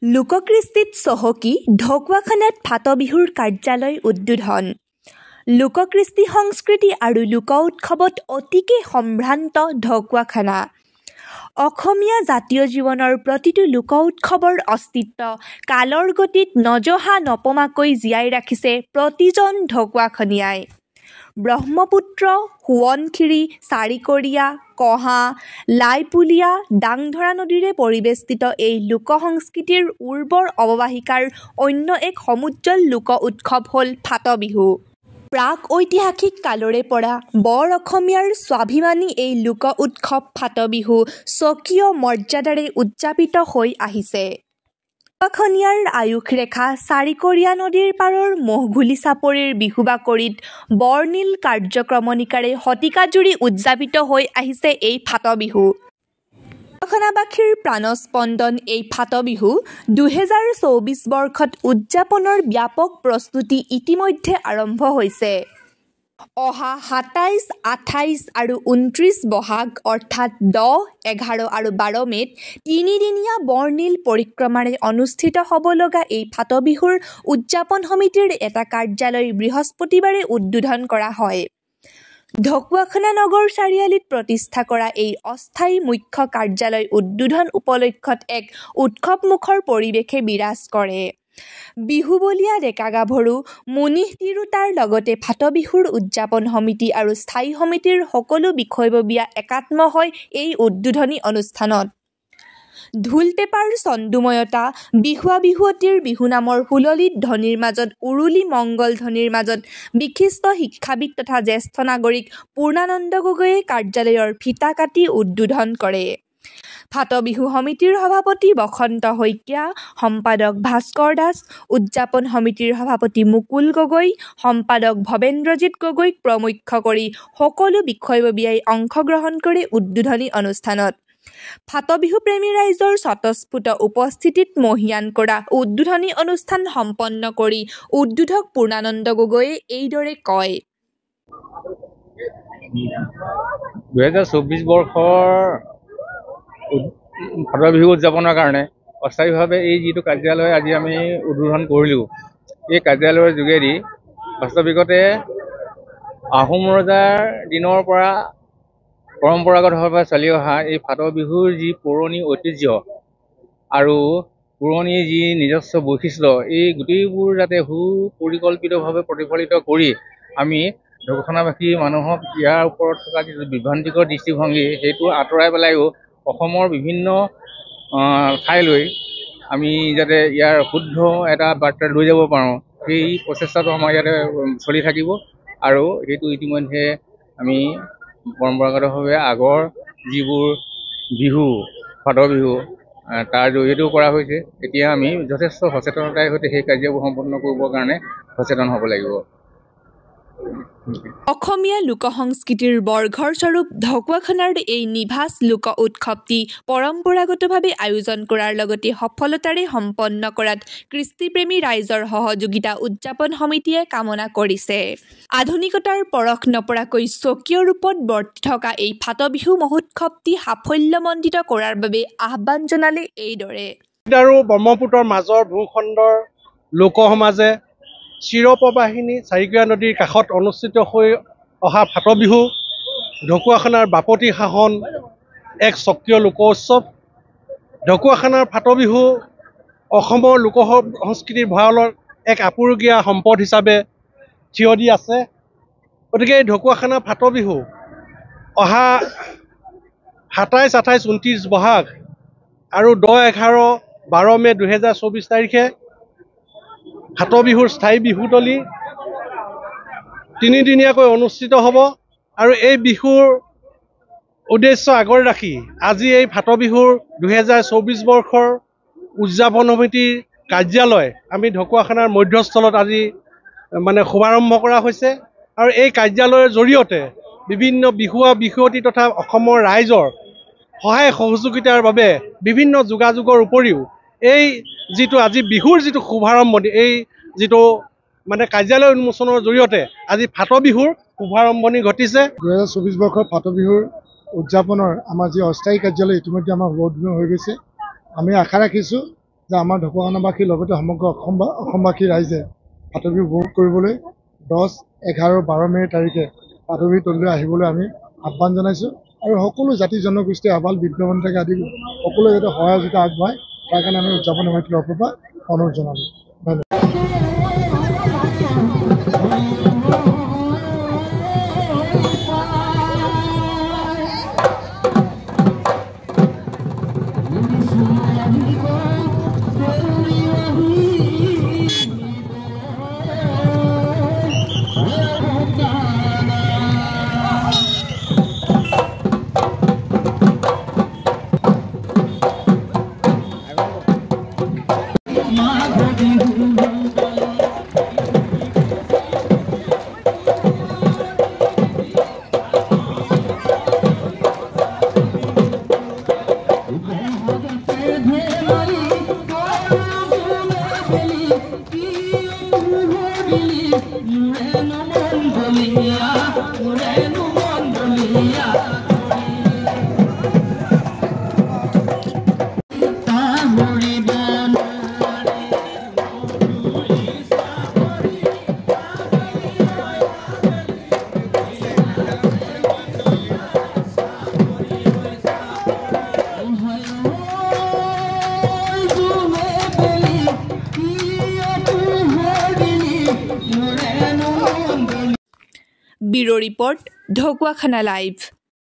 লোককৃষ্টিত চহকী ঢকুৱাখানাত ফাট বিহুৰ কাৰ্যালয় উদ্বোধন। লোককৃষ্টি সংস্কৃতি আৰু লোক উৎসৱত অতিকে সম্ভ্ৰান্ত ঢকুৱাখানা। অসমীয়া জাতীয় জীৱনৰ প্ৰতিটো লোক উৎসৱৰ অস্তিত্ব কালৰ গতিত নজহা নপমাকৈ জীয়াই ৰাখিছে প্ৰতিজন ঢকুৱাখনীয়াই। ব্ৰহ্মপুত্ৰ, সোৱণশিৰি, চাৰিকৰীয়া, কহা, লাইপুলীয়া, ডাংধৰা নদীৰে পৰিবেষ্টিত এই লোকসংস্কৃতিৰ উৰ্বৰ অৱবাহিকাৰ অন্য এক সমুজ্জ্বল লোক উৎসৱ হ'ল ফাট বিহু। প্ৰাক ঐতিহাসিক কালৰে পৰা বৰ অসমীয়াৰ স্বাভিমানী এই লোক উৎসৱ ফাট বিহু স্বকীয় মৰ্যাদাৰে উদযাপিত হৈ আহিছে। ঢকুৱাখনীয়াৰ আয়ুস ৰেখা চাৰিকৰীয়া নদীৰ পাৰৰ মহঘুলি চাপৰিৰ বিহুবাকৰিত বৰ্ণিল কাৰ্যক্ৰমণিকাৰে শতিকাজুৰি উদযাপিত হৈ আহিছে এই ফাট বিহু। ঢকুৱাখানাবাসীৰ প্ৰাণস্পন্দন এই ফাট বিহু ২০২৪ বৰ্ষত উদযাপনৰ ব্যাপক প্ৰস্তুতি ইতিমধ্যে আৰম্ভ হৈছে। অহা ২৭, ২৮ আৰু ২৯ বহাগ অৰ্থাৎ ১০, ১১ আৰু ১২ মে'ত তিনিদিনীয়া বৰ্ণিল পৰিক্ৰমাৰে অনুষ্ঠিত হ'ব লগা এই ফাট বিহুৰ উদযাপন সমিতিৰ এটা কাৰ্যালয় বৃহস্পতিবাৰে উদ্বোধন কৰা হয়। ঢকুৱাখানা নগৰ চাৰিআলিত প্ৰতিষ্ঠা কৰা এই অস্থায়ী মুখ্য কাৰ্যালয় উদ্বোধন উপলক্ষত এক উৎসৱমুখৰ পৰিৱেশে বিৰাজ কৰে। বিহুবলীয়া ডেকা-গাভৰু, মুনিহ তিৰোতাৰ লগতে ফাট বিহুৰ উদযাপন সমিতি আৰু স্থায়ী সমিতিৰ সকলো বিষয়ববীয়া একাত্ম হয় এই উদ্বোধনী অনুষ্ঠানত। ঢোল-পেঁপাৰ ছন্দোময়তা, বিহুৱা বিহুৱতীৰ বিহু নামৰ সুললিত ধ্বনিৰ মাজত উৰুলি মংগল ধ্বনিৰ মাজত বিশিষ্ট শিক্ষাবিদ তথা জ্যেষ্ঠ নাগৰিক পূৰ্ণানন্দ গগৈয়ে কাৰ্যালয়ৰ ফিতা কাটি উদ্বোধন কৰে। ফাট বিহু সমিতিৰ সভাপতি বসন্ত শইকীয়া, সম্পাদক ভাস্কৰ দাস, উদযাপন সমিতিৰ সভাপতি মুকুল গগৈ, সম্পাদক ভৱেন্দ্ৰজিৎ গগৈক প্ৰমুখ্য কৰি সকলো বিষয়ববীয়াই অংশগ্ৰহণ কৰে উদ্বোধনী অনুষ্ঠানত। ফাট বিহু প্ৰেমী ৰাইজৰ স্বতঃস্ফূৰ্ত উপস্থিতিত মহীয়ান কৰা উদ্বোধনী অনুষ্ঠান সম্পন্ন কৰি উদ্বোধক পূৰ্ণানন্দ গগৈয়ে এইদৰে কয়। ২০২৪ বৰ্ষৰ ফাট বিহু উদযাপনৰ কাৰণে অস্থায়ীভাৱে এই যিটো কাৰ্যালয় আজি আমি উদ্বোধন কৰিলোঁ, এই কাৰ্যালয়ৰ যোগেদি বাস্তৱিকতে আহোম ৰজাৰ দিনৰ পৰা পৰম্পৰাগতভাৱে চলি অহা এই ফাট বিহুৰ যি পুৰণি ঐতিহ্য আৰু পুৰণি যি নিজস্ব বৈশিষ্ট্য, এই গোটেইবোৰ যাতে সুপৰিকল্পিতভাৱে প্ৰতিফলিত কৰি আমি ঢকুৱাখানাবাসী মানুহক ইয়াৰ ওপৰত থকা যিটো বিভ্ৰান্তিকৰ দৃষ্টিভংগী সেইটো আঁতৰাই পেলাইও অসমৰ বিভিন্ন ঠাইলৈ আমি যাতে ইয়াৰ শুদ্ধ এটা বাৰ্তা লৈ যাব পাৰোঁ, সেই প্ৰচেষ্টাটো আমাৰ ইয়াতে চলি থাকিব। আৰু সেইটো ইতিমধ্যে আমি পৰম্পৰাগতভাৱে আগৰ যিবোৰ বিহু ফাট বিহু তাৰ জৰিয়তেও কৰা হৈছে। এতিয়া আমি যথেষ্ট সচেতনতাৰ সৈতে সেই কাৰ্যবোৰ সম্পন্ন কৰিবৰ কাৰণে সচেতন হ'ব লাগিব। অসমীয়া লোকসংস্কৃতিৰ বৰঘৰ স্বৰূপ ঢকুৱাখানাৰ এই নিভাঁজ লোক উৎসৱটি পৰম্পৰাগতভাৱে আয়োজন কৰাৰ লগতে সফলতাৰে সম্পন্ন কৰাত কৃষ্টিপ্ৰেমী ৰাইজৰ সহযোগিতা উদযাপন সমিতিয়ে কামনা কৰিছে। আধুনিকতাৰ পৰখ নপৰাকৈ স্বকীয় ৰূপত বৰ্তি থকা এই ফাট বিহু মহোৎসৱটি সাফল্যমণ্ডিত কৰাৰ বাবে আহ্বান জনালে এইদৰে। আৰু ব্ৰহ্মপুত্ৰৰ মাজৰ ভূখণ্ডৰ লোক সমাজে চিৰপ্ৰবাহিনী চাৰিকৰীয়া নদীৰ কাষত অনুষ্ঠিত হৈ অহা ফাট বিহু ঢকুৱাখানাৰ বাপতি সাহন এক স্বকীয় লোক উৎসৱ। ঢকুৱাখানাৰ ফাট বিহু অসমৰ লোক সংস্কৃতিৰ ভঁৰালৰ এক আপুৰুগীয়া সম্পদ হিচাপে থিয় দি আছে। গতিকে এই ঢকুৱাখানা ফাট বিহু অহা ২৭, ২৮, ২৯ বহাগ আৰু ১০, ১১, ১২ মে' ২০২৪ তাৰিখে ফাট বিহুৰ স্থায়ী বিহুতলী তিনিদিনীয়াকৈ অনুষ্ঠিত হ'ব। আৰু এই বিহুৰ উদ্দেশ্য আগত ৰাখি আজি এই ফাট বিহুৰ ২০২৪ বৰ্ষৰ উদযাপন সমিতিৰ কাৰ্যালয় আমি ঢকুৱাখানাৰ মধ্যস্থলত আজি শুভাৰম্ভ কৰা হৈছে। আৰু এই কাৰ্যালয়ৰ জৰিয়তে বিভিন্ন বিহুৱা বিহুৱতী তথা অসমৰ ৰাইজৰ সহায় সহযোগিতাৰ বাবে বিভিন্ন যোগাযোগৰ উপৰিও এই যিটো আজি বিহুৰ যিটো শুভাৰম্ভণি, এই যিটো কাৰ্যালয় উন্মোচনৰ জৰিয়তে আজি ফাট বিহুৰ শুভাৰম্ভণি ঘটিছে। ২০২৪ বৰ্ষৰ ফাট বিহুৰ উদযাপনৰ আমাৰ যি অস্থায়ী কাৰ্যালয় ইতিমধ্যে আমাৰ উদ্বোধন হৈ গৈছে। আমি আশা ৰাখিছোঁ যে আমাৰ ঢকুৱাখানাবাসীৰ লগতে সমগ্ৰ অসমবাসী ৰাইজে ফাট বিহু উপভোগ কৰিবলৈ 10, 11, 12 মে' তাৰিখে ফাট বিহু তললৈ আহিবলৈ আমি আহ্বান জনাইছোঁ আৰু সকলো জাতি জনগোষ্ঠী আবাল বৃদ্ধ বনিতাকে আদি সকলোৱে যাতে সহযোগিতা আগবঢ়ায় তাৰ কাৰণে আমি উদযাপন সমিতিৰ পৰা অনুৰোধ জনালোঁ। Bureau report Dhakuakhana live.